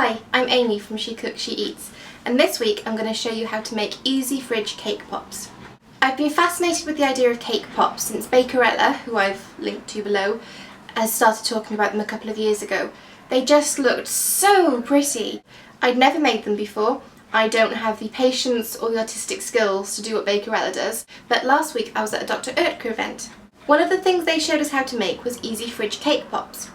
Hi, I'm Amy from She Cooks, She Eats, and this week I'm going to show you how to make easy fridge cake pops. I've been fascinated with the idea of cake pops since Bakerella, who I've linked to below, has started talking about them a couple of years ago. They just looked so pretty. I'd never made them before. I don't have the patience or the artistic skills to do what Bakerella does, but last week I was at a Dr. Oetker event. One of the things they showed us how to make was easy fridge cake pops.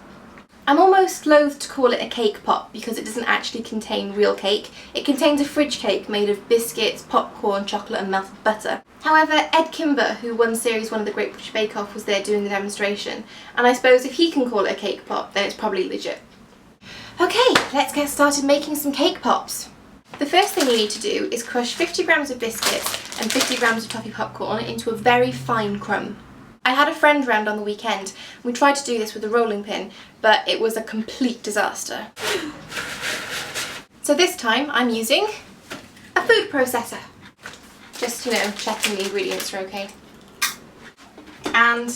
I'm almost loath to call it a cake pop because it doesn't actually contain real cake. It contains a fridge cake made of biscuits, popcorn, chocolate and melted butter. However, Ed Kimber, who won Series 1 of the Great British Bake Off, was there doing the demonstration, and I suppose if he can call it a cake pop, then it's probably legit. Okay, let's get started making some cake pops. The first thing you need to do is crush 50 grams of biscuits and 50 grams of toffee popcorn into a very fine crumb. I had a friend round on the weekend. We tried to do this with a rolling pin, but it was a complete disaster. So this time I'm using a food processor. Just, checking the ingredients are okay. And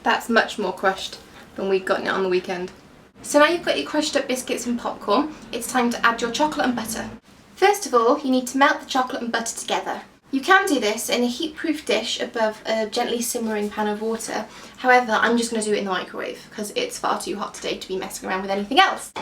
that's much more crushed than we'd gotten it on the weekend. So now you've got your crushed up biscuits and popcorn, it's time to add your chocolate and butter. First of all, you need to melt the chocolate and butter together. You can do this in a heat-proof dish above a gently simmering pan of water. However, I'm just going to do it in the microwave because it's far too hot today to be messing around with anything else.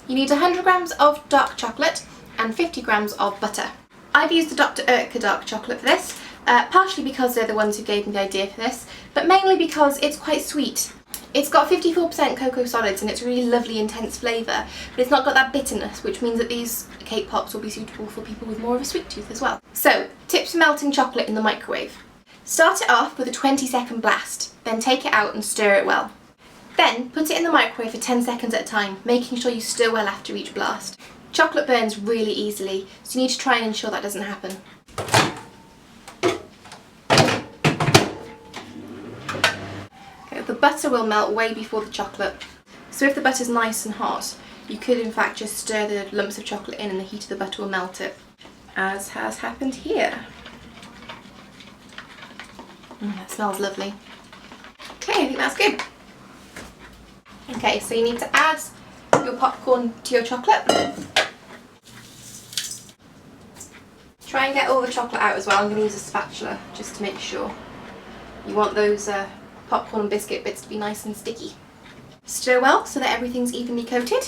You need 100 grams of dark chocolate and 50 grams of butter. I've used the Dr. Oetker dark chocolate for this, partially because they're the ones who gave me the idea for this, but mainly because it's quite sweet. It's got 54% cocoa solids and it's a really lovely intense flavour, but it's not got that bitterness, which means that these cake pops will be suitable for people with more of a sweet tooth as well. So, tips for melting chocolate in the microwave. Start it off with a 20-second blast, then take it out and stir it well. Then put it in the microwave for 10 seconds at a time, making sure you stir well after each blast. Chocolate burns really easily, so you need to try and ensure that doesn't happen. The butter will melt way before the chocolate, so if the butter's nice and hot, you could in fact just stir the lumps of chocolate in and the heat of the butter will melt it, as has happened here. That smells lovely. Okay, I think that's good. Okay, so you need to add your popcorn to your chocolate. Try and get all the chocolate out as well. I'm going to use a spatula just to make sure. You want those popcorn and biscuit bits to be nice and sticky. Stir well so that everything's evenly coated.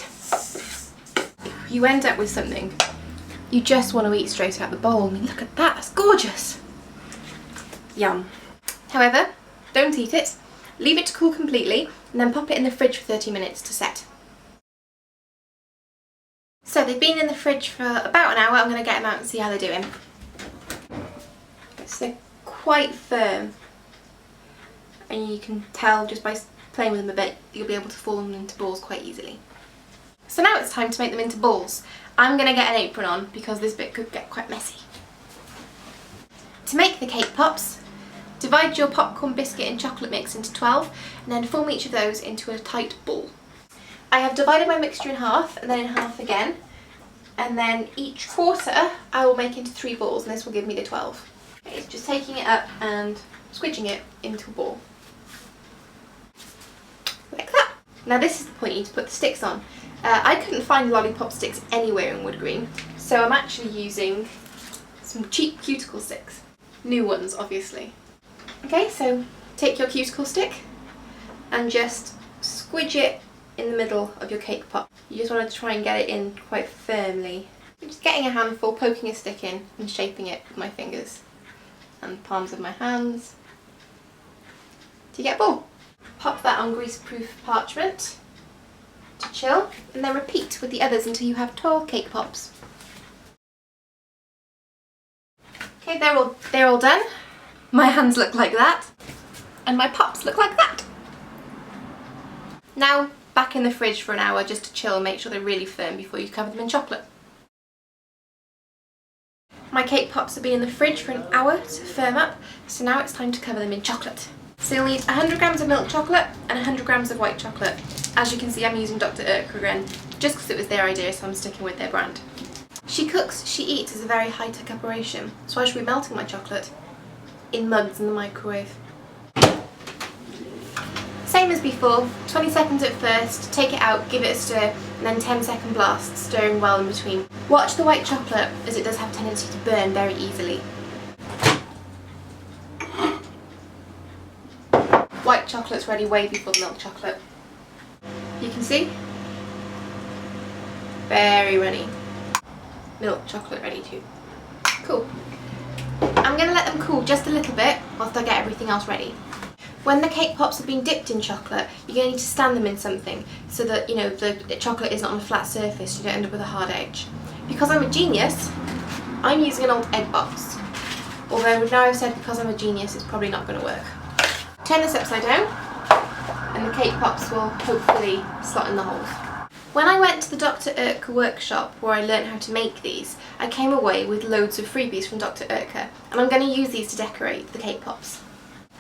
You end up with something you just want to eat straight out the bowl. I mean, look at that, that's gorgeous. Yum. However, don't eat it. Leave it to cool completely and then pop it in the fridge for 30 minutes to set. So they've been in the fridge for about an hour. I'm going to get them out and see how they're doing. So they're quite firm. And you can tell just by playing with them a bit, you'll be able to form them into balls quite easily. So now it's time to make them into balls. I'm going to get an apron on because this bit could get quite messy. To make the cake pops, divide your popcorn, biscuit and chocolate mix into 12 and then form each of those into a tight ball. I have divided my mixture in half and then in half again, and then each quarter I will make into 3 balls and this will give me the 12. Okay, just taking it up and squidging it into a ball. Like that. Now this is the point you need to put the sticks on. I couldn't find lollipop sticks anywhere in wood green, so I'm actually using some cheap cuticle sticks. New ones, obviously. Okay, so take your cuticle stick and just squidge it in the middle of your cake pop. You just want to try and get it in quite firmly. I'm just getting a handful, poking a stick in and shaping it with my fingers and palms of my hands to get a ball. Pop that on greaseproof parchment to chill and then repeat with the others until you have tall cake pops. Okay, they're all done. My hands look like that and my pops look like that. Now back in the fridge for an hour just to chill and make sure they're really firm before you cover them in chocolate. My cake pops have been in the fridge for an hour to firm up, so now it's time to cover them in chocolate. So you'll need 100 grams of milk chocolate and 100 grams of white chocolate. As you can see, I'm using Dr. Oetker again, just because it was their idea, so I'm sticking with their brand. She Cooks, She Eats is a very high-tech operation, so I should be melting my chocolate. in mugs in the microwave. Same as before, 20 seconds at first, take it out, give it a stir, and then 10-second blast, stirring well in between. Watch the white chocolate as it does have a tendency to burn very easily. White chocolate's ready way before the milk chocolate. You can see? Very ready. Milk chocolate ready too. Cool. I'm going to let them cool just a little bit whilst I get everything else ready. When the cake pops have been dipped in chocolate, you're going to need to stand them in something so that, you know, the chocolate isn't on a flat surface, you don't end up with a hard edge. Because I'm a genius, I'm using an old egg box. Although now I've said because I'm a genius, it's probably not going to work. Turn this upside down and the cake pops will hopefully slot in the holes. When I went to the Dr. Oetker workshop where I learned how to make these, I came away with loads of freebies from Dr. Oetker, and I'm going to use these to decorate the cake pops.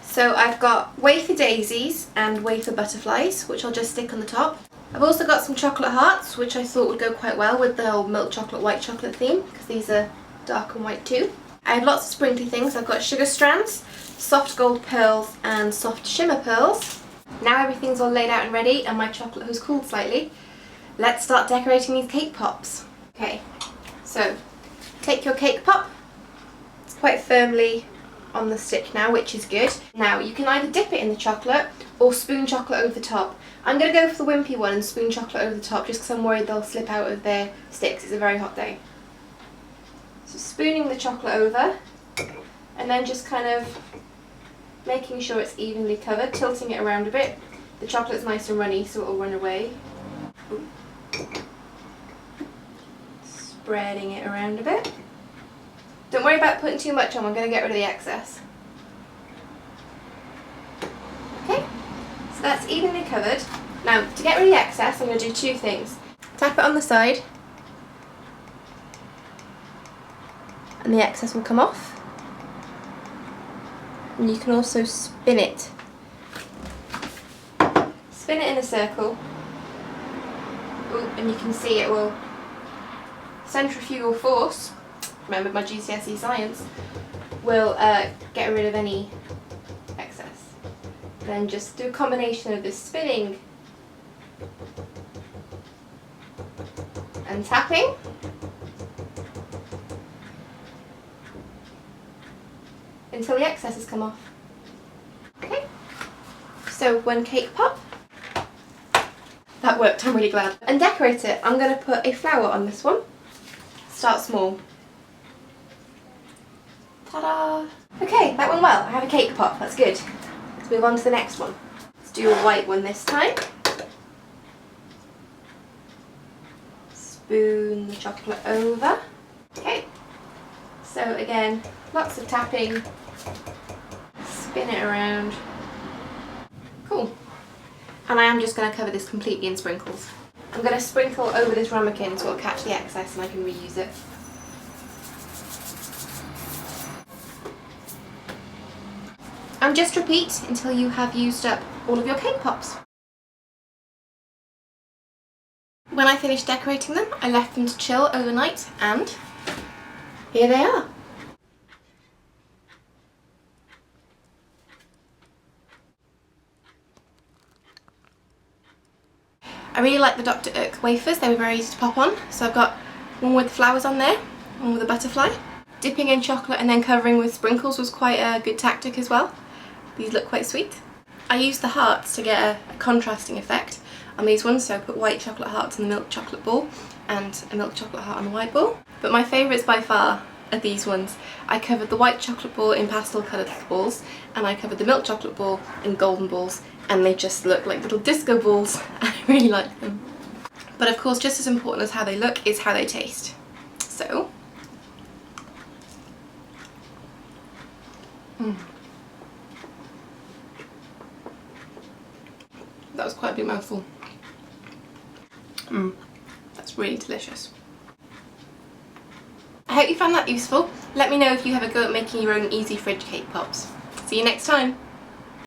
So I've got wafer daisies and wafer butterflies, which I'll just stick on the top. I've also got some chocolate hearts, which I thought would go quite well with the whole milk chocolate, white chocolate theme, because these are dark and white too. I have lots of sprinkly things. I've got sugar strands, soft gold pearls and soft shimmer pearls. Now everything's all laid out and ready and my chocolate has cooled slightly. Let's start decorating these cake pops. Okay, so take your cake pop. It's quite firmly on the stick now, which is good. Now you can either dip it in the chocolate or spoon chocolate over the top. I'm going to go for the wimpy one and spoon chocolate over the top just because I'm worried they'll slip out of their sticks. It's a very hot day. So spooning the chocolate over and then just kind of making sure it's evenly covered, tilting it around a bit. The chocolate's nice and runny so it'll run away. Ooh. Spreading it around a bit. Don't worry about putting too much on, I'm going to get rid of the excess. Okay, so that's evenly covered. Now, to get rid of the excess, I'm going to do two things. Tap it on the side, and the excess will come off. And you can also spin it. Spin it in a circle. Ooh, and you can see it will centrifugal force, remember my GCSE science, will get rid of any excess. Then just do a combination of this spinning and tapping. Until the excess has come off. Okay, so one cake pop. That worked, I'm really glad. And decorate it. I'm going to put a flower on this one. Start small. Ta-da! Okay, that went well. I have a cake pop, that's good. Let's move on to the next one. Let's do a white one this time. Spoon the chocolate over. Okay, so again, lots of tapping. Spin it around. Cool. And I am just going to cover this completely in sprinkles. I'm going to sprinkle over this ramekin so it'll catch the excess and I can reuse it. And just repeat until you have used up all of your cake pops. When I finished decorating them, I left them to chill overnight and here they are. I really like the Dr. Oetker wafers, they were very easy to pop on. So I've got one with flowers on there, one with a butterfly. Dipping in chocolate and then covering with sprinkles was quite a good tactic as well. These look quite sweet. I used the hearts to get a contrasting effect on these ones, so I put white chocolate hearts on the milk chocolate ball and a milk chocolate heart on the white ball. But my favourites by far are these ones. I covered the white chocolate ball in pastel coloured balls and I covered the milk chocolate ball in golden balls, and they just look like little disco balls. I really like them. But of course, just as important as how they look is how they taste. So, that was quite a big mouthful. That's really delicious. I hope you found that useful. Let me know if you have a go at making your own easy fridge cake pops. See you next time!